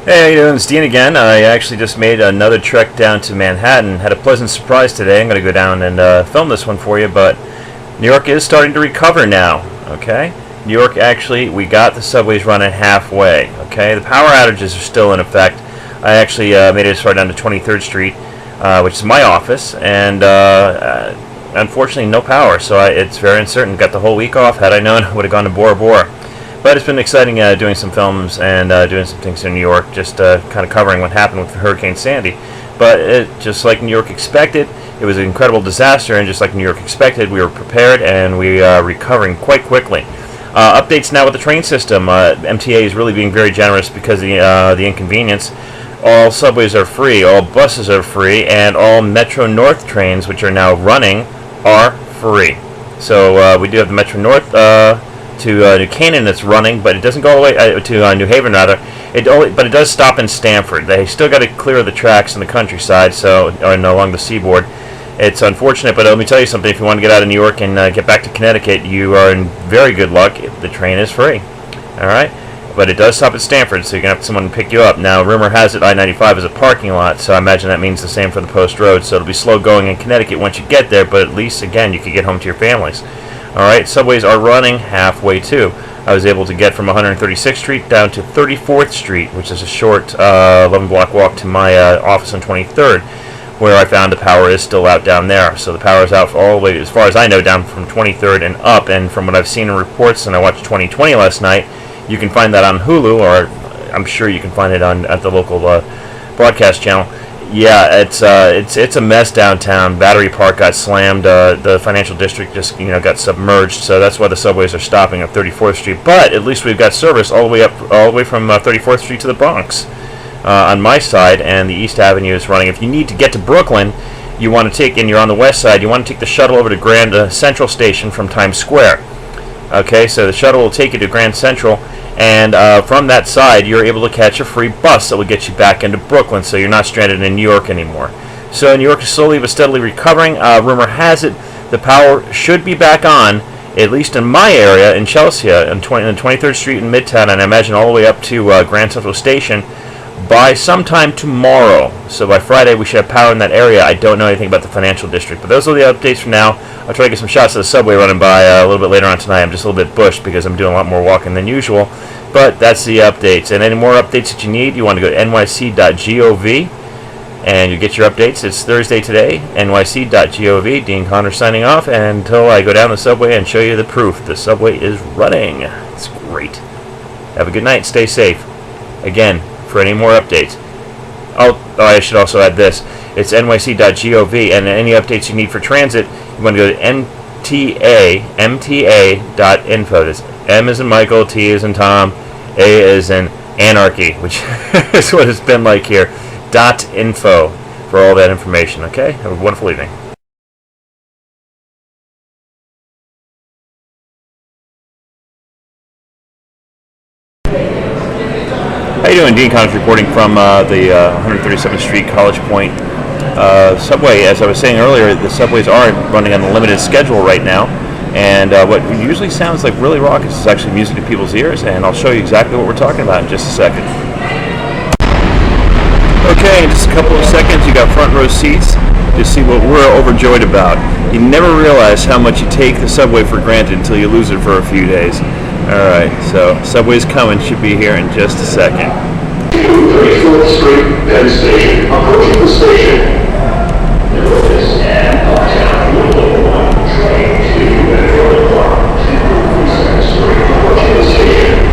Hey, how you doing? It's Dean again. I actually just made another trek down to Manhattan. Had a pleasant surprise today. I'm going to go down and film this one for you, but New York is starting to recover now, okay? New York, actually, we got the subways running halfway, okay? The power outages are still in effect. I actually made it as far down to 23rd Street, which is my office, and unfortunately no power, so it's very uncertain. Got the whole week off. Had I known, I would have gone to Bora Bora. But it's been exciting doing some films and doing some things in New York, just kind of covering what happened with Hurricane Sandy. But just like New York expected, it was an incredible disaster, and just like New York expected, we were prepared and we are recovering quite quickly. Updates now with the train system. MTA is really being very generous because of the inconvenience. All subways are free, all buses are free, and all Metro North trains, which are now running, are free. So we do have the Metro North to New Canaan that's running, but it doesn't go all the way to New Haven rather. But it does stop in Stamford. They still got to clear the tracks in the countryside, so along the seaboard. It's unfortunate, but let me tell you something. If you want to get out of New York and get back to Connecticut, you are in very good luck. The train is free. All right, but it does stop at Stamford, so you're gonna have someone pick you up. Now, rumor has it I-95 is a parking lot, so I imagine that means the same for the Post Road. So it'll be slow going in Connecticut once you get there, but at least again you can get home to your families. Alright, subways are running halfway too. I was able to get from 136th Street down to 34th Street, which is a short 11-block walk to my office on 23rd, where I found the power is still out down there. So the power is out all the way, as far as I know, down from 23rd and up. And from what I've seen in reports, and I watched 2020 last night, you can find that on Hulu, or I'm sure you can find it at the local broadcast channel. Yeah, it's a mess downtown. Battery Park got slammed. The financial district just got submerged. So that's why the subways are stopping at 34th Street. But at least we've got service all the way from 34th Street to the Bronx on my side, and the East Avenue is running. If you need to get to Brooklyn, you want to take, and you're on the west side, you want to take the shuttle over to Grand Central Station from Times Square. Okay, so the shuttle will take you to Grand Central. And from that side, you're able to catch a free bus that will get you back into Brooklyn, so you're not stranded in New York anymore. So New York is slowly but steadily recovering. Rumor has it the power should be back on, at least in my area, in Chelsea, on 23rd Street in Midtown, and I imagine all the way up to Grand Central Station, by sometime tomorrow. So by Friday, we should have power in that area. I don't know anything about the financial district, but those are the updates for now. I'll try to get some shots of the subway running by a little bit later on tonight. I'm just a little bit bushed because I'm doing a lot more walking than usual. But that's the updates. And any more updates that you need, you want to go to nyc.gov and you get your updates. It's Thursday today, nyc.gov. Dean Connor signing off, and until I go down the subway and show you the proof. The subway is running. It's great. Have a good night. Stay safe. Again, for any more updates. Oh, I should also add this. It's nyc.gov, and any updates you need for transit, you want to go to mta.info. That's M as in Michael, T as in Tom, A as in anarchy, which is what it's been like here. .info for all that information. Okay? Have a wonderful evening. How you doing? Dean Connors reporting from the 137th Street College Point subway. As I was saying earlier, the subways are running on a limited schedule right now, and what usually sounds like really raucous is actually music to people's ears, and I'll show you exactly what we're talking about in just a second. Okay, in just a couple of seconds, you got front row seats to see what we're overjoyed about. You never realize how much you take the subway for granted until you lose it for a few days. Alright, so Subway's coming, should be here in just a second. 34th Street, Penn Station. Approaching the station. Notice and uptown Willow 1, train to Metro Park, 237th Street. Approaching the station.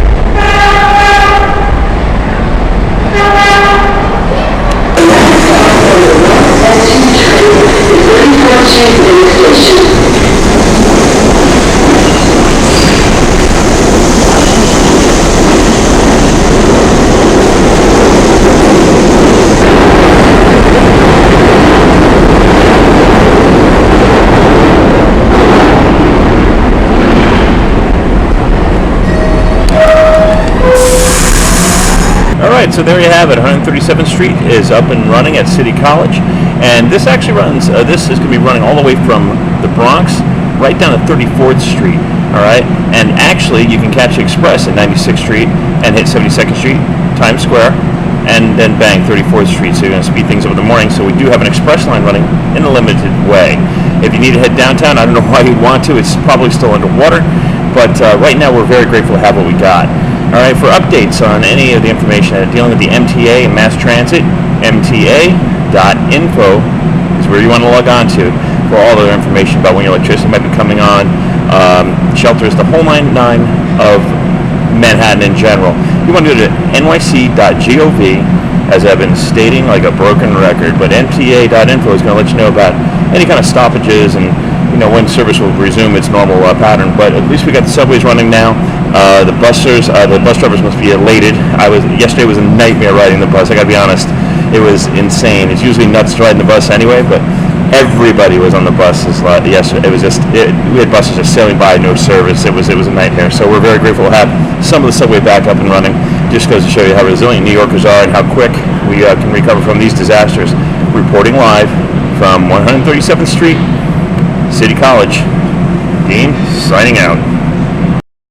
So there you have it. 137th Street is up and running at City College, and this actually runs. This is going to be running all the way from the Bronx right down to 34th Street. All right, and actually you can catch the Express at 96th Street and hit 72nd Street, Times Square, and then bang 34th Street. So you're going to speed things up in the morning. So we do have an express line running in a limited way. If you need to head downtown, I don't know why you'd want to. It's probably still underwater. But right now we're very grateful to have what we got. All right, for updates on any of the information dealing with the MTA and mass transit, mta.info is where you want to log on to for all the information about when your electricity might be coming on. Shelters, the whole 9 of Manhattan in general. You want to go to nyc.gov, as I've been stating like a broken record, but mta.info is going to let you know about any kind of stoppages and when service will resume its normal pattern. But at least we got the subways running now. The bus drivers must be elated. Yesterday was a nightmare riding the bus. I gotta be honest, it was insane. It's usually nuts riding the bus anyway, but everybody was on the buses yesterday. We had buses just sailing by, no service. It was a nightmare. So we're very grateful to have some of the subway back up and running. Just goes to show you how resilient New Yorkers are and how quick we can recover from these disasters. Reporting live from 137th Street, City College. Dean, signing out.